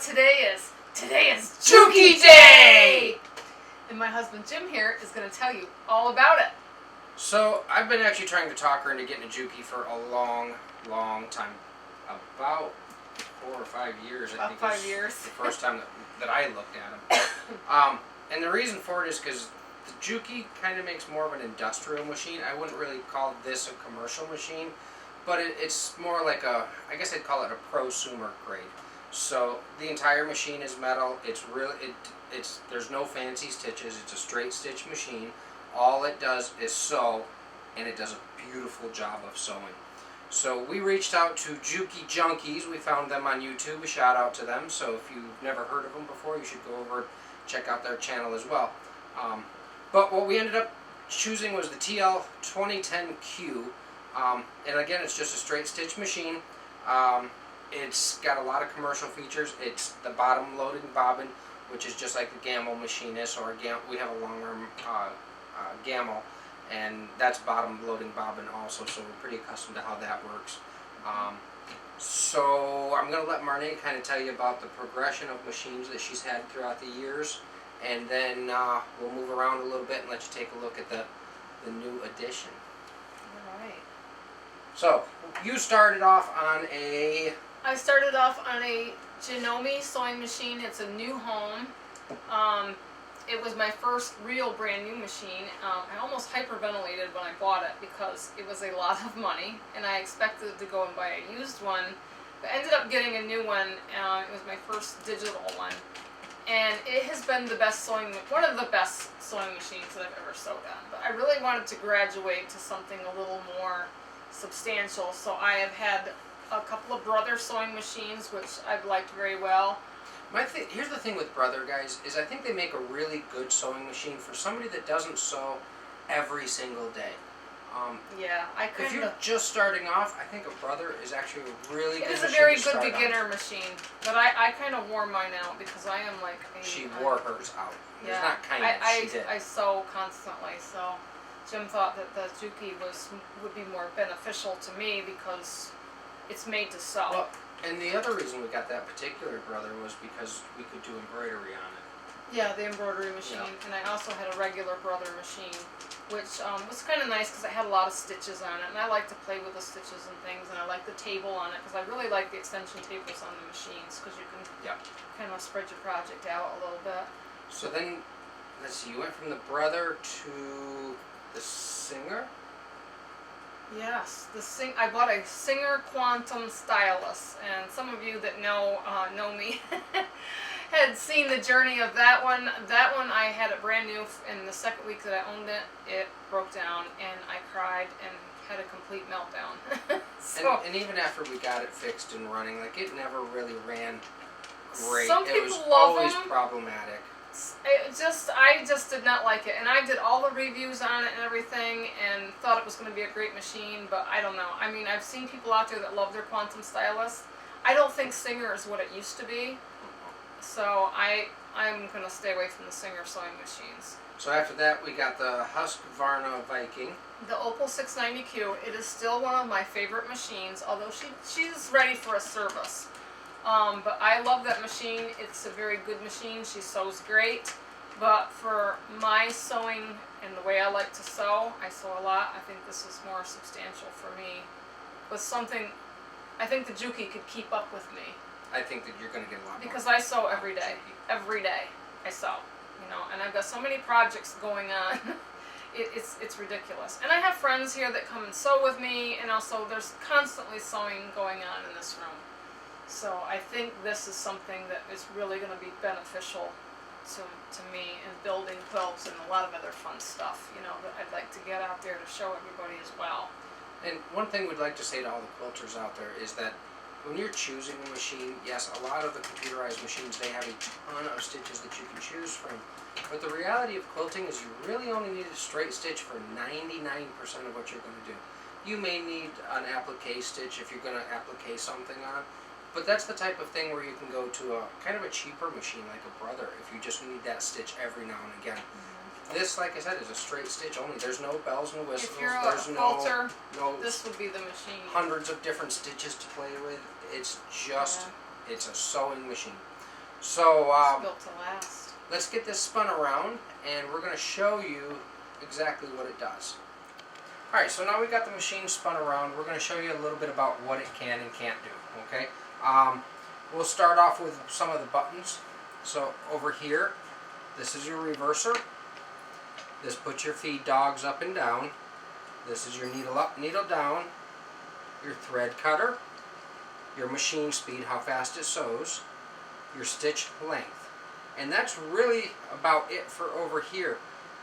today is? Today is Juki Day! And my husband Jim here is going to tell you all about it. So, I've been actually trying to talk her into getting a Juki for a long time. About 4 or 5 years, I think. About 5 years. The first time that I looked at him. And the reason for it is because the Juki kind of makes more of an industrial machine. I wouldn't really call this a commercial machine, but it's more like I guess I'd call it a prosumer grade. So the entire machine is metal. There's no fancy stitches. It's a straight stitch machine. All it does is sew, and it does a beautiful job of sewing. So we reached out to Juki Junkies. We found them on YouTube. A shout out to them. So if you've never heard of them before, you should go over and check out their channel as well. But what we ended up choosing was the TL 2010Q. And again, it's just a straight stitch machine. It's got a lot of commercial features. It's the bottom loading bobbin, which is just like the Gamble machine is. So we have a long arm Gamble, and that's bottom loading bobbin also. So we're pretty accustomed to how that works. So I'm going to let Marnay kind of tell you about the progression of machines that she's had throughout the years, and then we'll move around a little bit and let you take a look at the new addition. All right. So you started off on I started off on a Janome sewing machine. It's a new home. It was my first real brand new machine. I almost hyperventilated when I bought it because it was a lot of money, and I expected to go and buy a used one, but ended up getting a new one. It was my first digital one, and it has been one of the best sewing machines that I've ever sewed on. But I really wanted to graduate to something a little more substantial, so I have had a couple of Brother sewing machines, which I've liked very well. Here's the thing with Brother, guys, is I think they make a really good sewing machine for somebody that doesn't sew every single day. Yeah, if you're just starting off, I think a Brother is actually a really good machine. It's a very good beginner machine, but I kind of wore mine out because I am like she wore hers out. Yeah, it's not kind of, she did. I sew constantly, so Jim thought that the Juki would be more beneficial to me because it's made to sew. Well, and the other reason we got that particular Brother was because we could do embroidery on it. Yeah, the embroidery machine, yeah. And I also had a regular Brother machine, which was kind of nice because it had a lot of stitches on it, and I like to play with the stitches and things, and I like the table on it because I really like the extension tables on the machines because you can kind of spread your project out a little bit. So then, let's see, you went from the Brother to the Singer? Yes, I bought a Singer Quantum Stylus, and some of you that know me had seen the journey of that one. That one I had it brand new, and the second week that I owned it, it broke down, and I cried and had a complete meltdown. And even after we got it fixed and running, like it never really ran great. Some people it was love always them. problematic. I just did not like it, and I did all the reviews on it and everything, and thought it was going to be a great machine, but I don't know. I mean, I've seen people out there that love their Quantum Stylus. I don't think Singer is what it used to be, so I'm going to stay away from the Singer sewing machines. So after that, we got the Husqvarna Viking. The Opal 690Q. It is still one of my favorite machines, although she's ready for a service. But I love that machine. It's a very good machine. She sews great. But for my sewing and the way I like to sew, I sew a lot. I think this is more substantial for me. With something, I think the Juki could keep up with me. I think that you're going to get a lot more. Because I sew every day. Every day I sew. And I've got so many projects going on. It's ridiculous. And I have friends here that come and sew with me, and also there's constantly sewing going on in this room. So I think this is something that is really going to be beneficial to me in building quilts and a lot of other fun stuff, that I'd like to get out there to show everybody as well. And one thing we'd like to say to all the quilters out there is that when you're choosing a machine, yes, a lot of the computerized machines, they have a ton of stitches that you can choose from. But the reality of quilting is you really only need a straight stitch for 99% of what you're going to do. You may need an applique stitch if you're going to applique something on. But that's the type of thing where you can go to a kind of a cheaper machine like a Brother if you just need that stitch every now and again. Mm-hmm. This, like I said, is a straight stitch only. There's no bells and whistles. If you're a quilter, this would be the machine. Hundreds of different stitches to play with. It's just, it's a sewing machine. So It's built to last. let's get this spun around, and we're going to show you exactly what it does. Alright, so now we've got the machine spun around. We're going to show you a little bit about what it can and can't do. Okay, we'll start off with some of the buttons. So over here, this is your reverser. This puts your feed dogs up and down. This is your needle up, needle down. Your thread cutter. Your machine speed, how fast it sews. Your stitch length. And that's really about it for over here.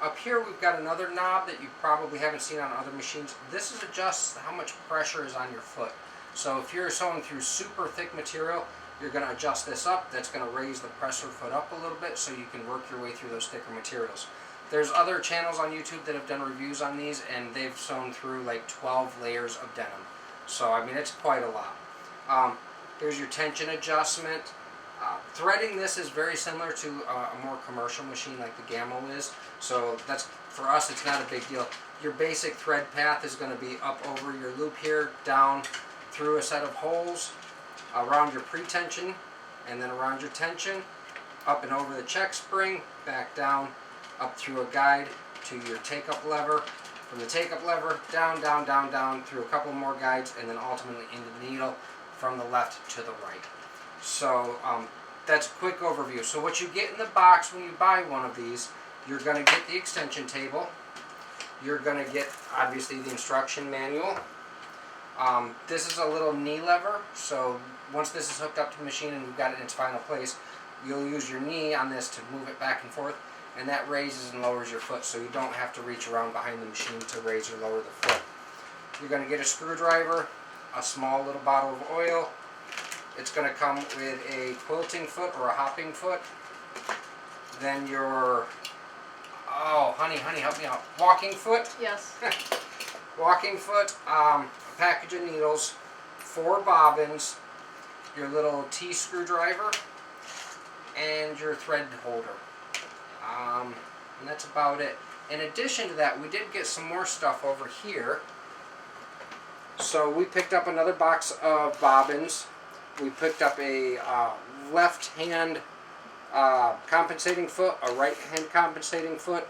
Up here we've got another knob that you probably haven't seen on other machines. This adjusts how much pressure is on your foot. So if you're sewing through super thick material, you're going to adjust this up. That's going to raise the presser foot up a little bit so you can work your way through those thicker materials. There's other channels on YouTube that have done reviews on these, and they've sewn through like 12 layers of denim. So I mean, it's quite a lot. Here's your tension adjustment. Threading this is very similar to a more commercial machine like the Gammo is. So that's, for us, it's not a big deal. Your basic thread path is going to be up over your loop here, down through a set of holes, around your pre-tension, and then around your tension, up and over the check spring, back down, up through a guide to your take-up lever. From the take-up lever, down, down, down, down, through a couple more guides, and then ultimately into the needle from the left to the right. So that's a quick overview. So what you get in the box when you buy one of these, you're going to get the extension table. You're going to get, obviously, the instruction manual. This is a little knee lever, so once this is hooked up to the machine and you've got it in its final place, you'll use your knee on this to move it back and forth, and that raises and lowers your foot, so you don't have to reach around behind the machine to raise or lower the foot. You're going to get a screwdriver, a small little bottle of oil. It's going to come with a quilting foot or a hopping foot. Then your, oh honey, help me out, walking foot. Yes. Walking foot, a package of needles, 4 bobbins, your little T screwdriver, and your thread holder. And that's about it. In addition to that, we did get some more stuff over here. So we picked up another box of bobbins. We picked up a left hand compensating foot, a right hand compensating foot,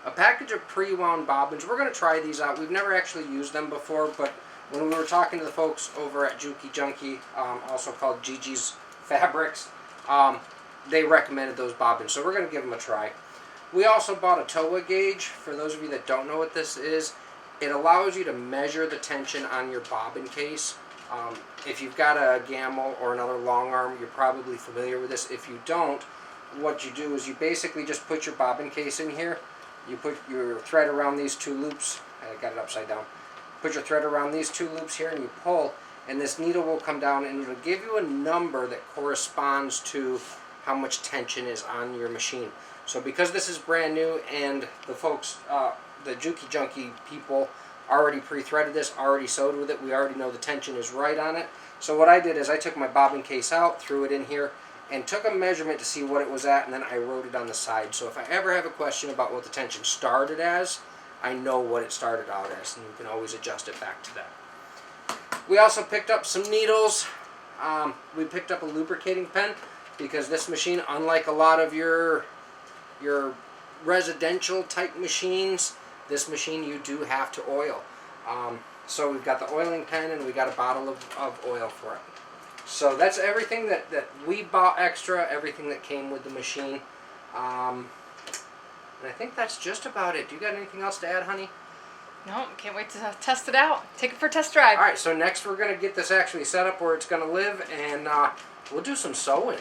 a package of pre-wound bobbins. We're going to try these out. We've never actually used them before, but when we were talking to the folks over at Juki Junkie, also called Gigi's Fabrics, they recommended those bobbins, so we're going to give them a try. We also bought a TOA gauge. For those of you that don't know what this is, it allows you to measure the tension on your bobbin case. If you've got a Gammo or another long arm, you're probably familiar with this. If you don't, what you do is you basically just put your bobbin case in here. You put your thread around these 2 loops. I got it upside down. Put your thread around these 2 loops here and you pull, and this needle will come down and it'll give you a number that corresponds to how much tension is on your machine. So because this is brand new and the folks, the Juki Junkie people already pre-threaded this, already sewed with it, we already know the tension is right on it. So what I did is I took my bobbin case out, threw it in here, and took a measurement to see what it was at, and then I wrote it on the side. So if I ever have a question about what the tension started as, I know what it started out as, and you can always adjust it back to that. We also picked up some needles. We picked up a lubricating pen, because this machine, unlike a lot of your residential type machines, this machine you do have to oil. So we've got the oiling pen and we got a bottle of oil for it. So that's everything that we bought extra, everything that came with the machine. And I think that's just about it. Do you got anything else to add, honey? No, can't wait to test it out. Take it for a test drive. Alright, so next we're going to get this actually set up where it's going to live, and we'll do some sewing.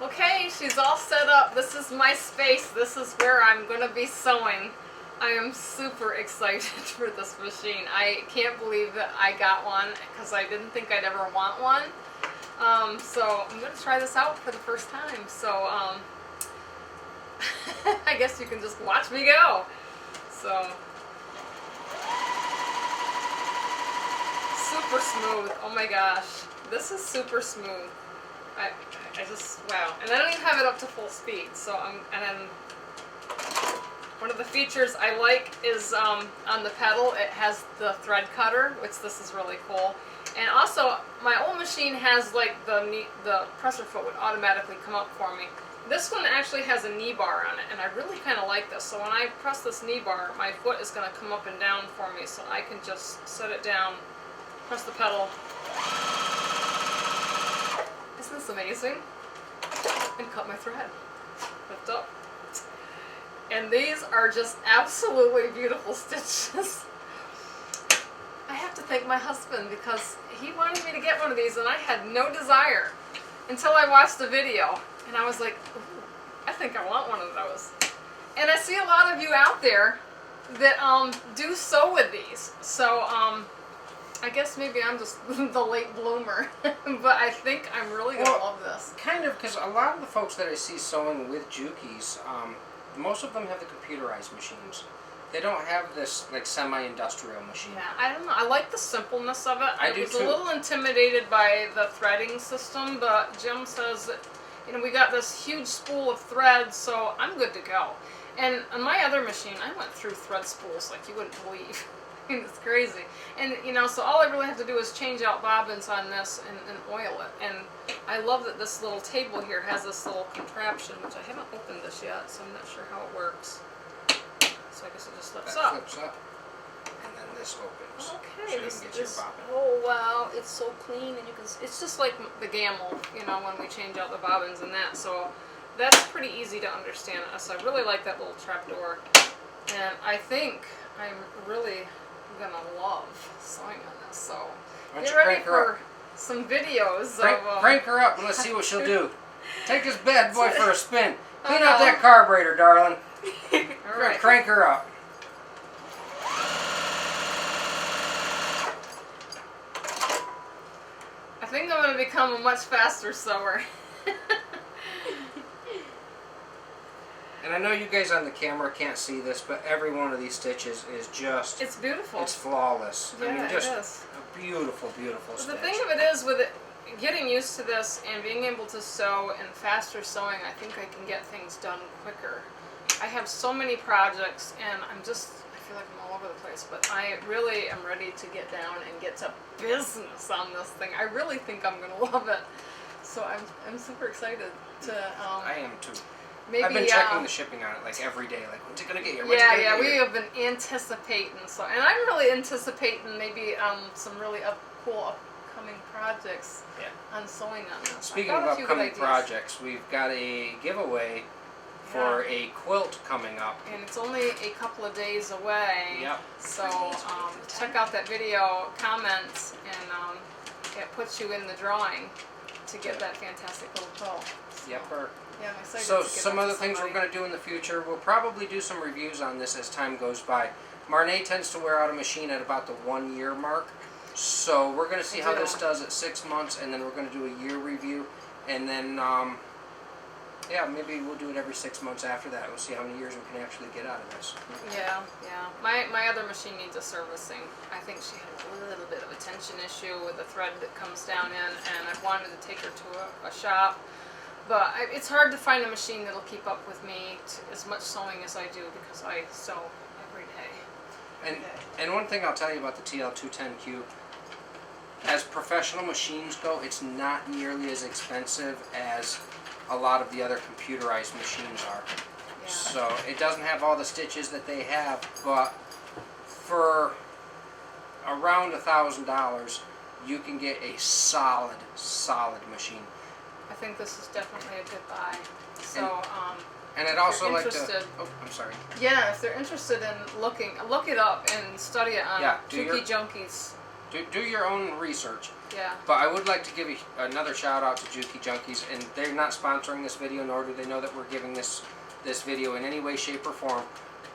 Okay, she's all set up. This is my space. This is where I'm going to be sewing. I am super excited for this machine. I can't believe that I got one because I didn't think I'd ever want one. So I'm going to try this out for the first time. So I guess you can just watch me go. So super smooth. Oh my gosh. This is super smooth. I just, wow. And I don't even have it up to full speed. So and then one of the features I like is on the pedal, it has the thread cutter, which this is really cool. And also, my old machine has like the presser foot would automatically come up for me. This one actually has a knee bar on it, and I really kind of like this. So when I press this knee bar, my foot is going to come up and down for me, so I can just set it down, press the pedal. Isn't this amazing? And cut my thread. Lift up. And these are just absolutely beautiful stitches. I have to thank my husband because he wanted me to get one of these and I had no desire until I watched the video. And I was like, ooh, I think I want one of those. And I see a lot of you out there that do sew with these. So I guess maybe I'm just the late bloomer. But I think I'm really going to love this. Kind of, because a lot of the folks that I see sewing with Jukis, most of them have the computerized machines. They don't have this like semi-industrial machine. Yeah, I don't know. I like the simpleness of it. I do was too. a little intimidated by the threading system, but Jim says that, you know, we got this huge spool of thread, so I'm good to go. And on my other machine, I went through thread spools like you wouldn't believe. It's crazy. And, you know, so all I really have to do is change out bobbins on this and oil it. And I love that this little table here has this little contraption, which I haven't opened this yet, so I'm not sure how it works. So I guess it just lifts up. Flips up. And then this opens. Okay, So this you can get is, your bobbin. oh wow, it's so clean, and you can, it's just like the gamble, you know, when we change out the bobbins and that, so that's pretty easy to understand. So I really like that little trapdoor, and I think I'm really gonna love sewing on this, so Why don't get you ready crank her for up? some videos Crank her up and let's see what she'll do. Take this bad boy for a spin. Clean Oh, out no. that carburetor, darling. All right. Crank her up. I think I'm gonna become a much faster sewer. And I know you guys on the camera can't see this, but every one of these stitches is just, It's beautiful. it's flawless. Yeah, I mean, just it is. a beautiful, beautiful But stitch. the thing of it is, with it, getting used to this and being able to sew and faster sewing, I think I can get things done quicker. I have so many projects, and I feel like I'm all over the place, but I really am ready to get down and get to business on this thing. I really think I'm going to love it. So I'm super excited to I am too. maybe... I've been checking the shipping on it like every day. Like, when's it going to get here? When's it Yeah, gonna yeah, get we here? have been anticipating, so, and I'm really anticipating maybe some really cool upcoming projects on sewing on this. Speaking I've of got a few good upcoming ideas. projects, we've got a giveaway for a quilt coming up. And it's only a couple of days away. Yep. So check out that video, comment, and it puts you in the drawing to get that fantastic little quilt. So, Yep. yeah, I'm excited So to give some that other to things we're somebody. going to do in the future, we'll probably do some reviews on this as time goes by. Marnay tends to wear out a machine at about the 1 year mark. So we're going to see how this does at 6 months, and then we're going to do a year review. And then, yeah, maybe we'll do it every 6 months after that. We'll see how many years we can actually get out of this. Yeah, yeah. My other machine needs a servicing. I think she had a little bit of a tension issue with the thread that comes down in, and I wanted to take her to a shop. But it's hard to find a machine that'll keep up with me as much sewing as I do, because I sew every day. And one thing I'll tell you about the TL210Q, as professional machines go, it's not nearly as expensive as a lot of the other computerized machines are. Yeah. So it doesn't have all the stitches that they have, but for around $1,000 you can get a solid machine. I think this is definitely a good buy. So, And I'd also like to... interested. Oh, I'm sorry. yeah, if they're interested in look it up and study it on Juki Junkies. Do your own research. Yeah. But I would like to give another shout out to Juki Junkies, and they're not sponsoring this video, nor do they know that we're giving this video in any way, shape, or form.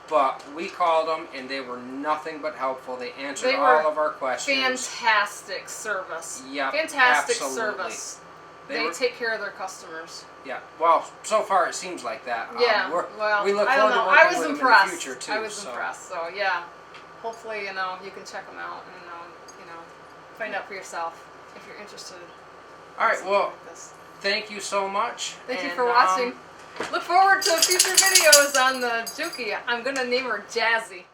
But we called them, and they were nothing but helpful. They answered all of our questions. Fantastic service. Yep, Fantastic absolutely. service. They take care of their customers. Yeah. Well, so far it seems like that. Yeah. We look I don't forward know. to I working was with impressed. them in the future too. I was impressed. So yeah, hopefully you can check them out and find out for yourself if you're interested. All right. Well, like this. thank you so much. Thank you for watching. Look forward to future videos on the Juki. I'm gonna name her Jazzy.